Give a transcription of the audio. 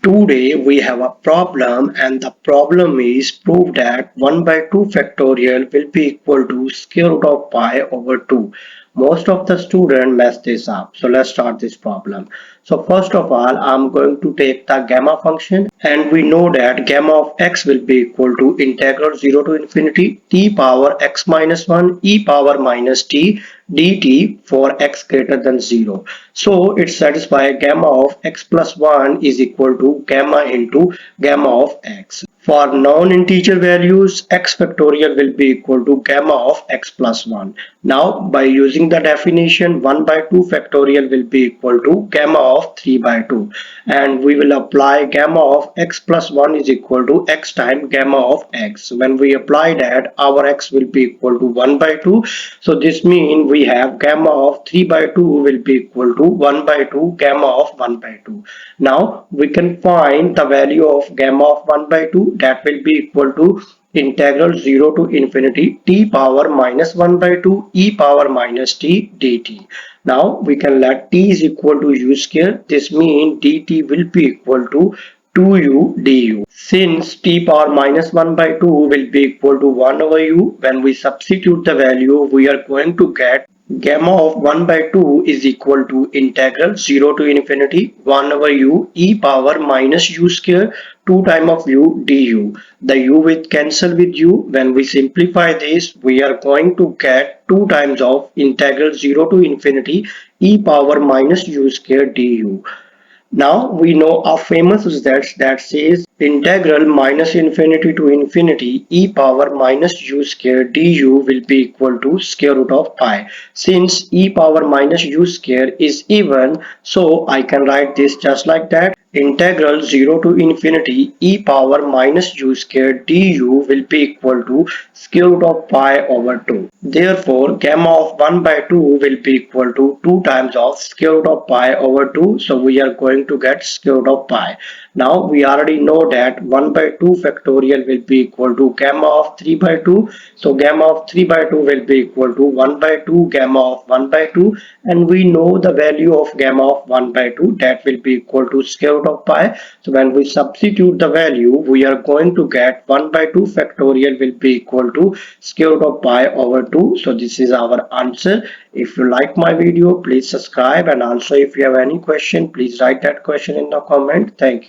Today we have a problem, and the problem is prove that 1 by 2 factorial will be equal to square root of pi over 2. Most of the students mess this up. So let's start this problem. So first of all, I'm going to take the gamma function, and we know that gamma of x will be equal to integral 0 to infinity t power x minus 1 e power minus t dt for x greater than 0. So it satisfies gamma of x plus 1 is equal to gamma into gamma of x. For non-integer values, x factorial will be equal to gamma of x plus 1. Now, by using the definition, 1 by 2 factorial will be equal to gamma of 3 by 2. And we will apply gamma of x plus 1 is equal to x times gamma of x. When we apply that, our x will be equal to 1 by 2. So this means we have gamma of 3 by 2 will be equal to 1 by 2 gamma of 1 by 2. Now we can find the value of gamma of 1 by 2, that will be equal to integral 0 to infinity t power minus 1 by 2 e power minus t dt. Now we can let t is equal to u square. This means dt will be equal to 2u du. Since t power minus 1 by 2 will be equal to 1 over u, when we substitute the value, we are going to get gamma of 1 by 2 is equal to integral 0 to infinity 1 over u e power minus u square 2 times of u du. The u will cancel with u. When we simplify this, we are going to get 2 times of integral 0 to infinity e power minus u square du. Now we know a famous result that says integral minus infinity to infinity e power minus u square du will be equal to square root of pi. Since e power minus u square is even, so I can write this just like that. Integral 0 to infinity e power minus u square du will be equal to square root of pi over 2. Therefore, gamma of 1 by 2 will be equal to 2 times of square root of pi over 2. So we are going to get square root of pi. Now we already know that 1 by 2 factorial will be equal to gamma of 3 by 2. So gamma of 3 by 2 will be equal to 1 by 2 gamma of 1 by 2. And we know the value of gamma of 1 by 2, that will be equal to square root of pi. So when we substitute the value, we are going to get 1 by 2 factorial will be equal to square root of pi over 2. So this is our answer. If you like my video, please subscribe, and also if you have any question, please write that question in the comment. Thank you.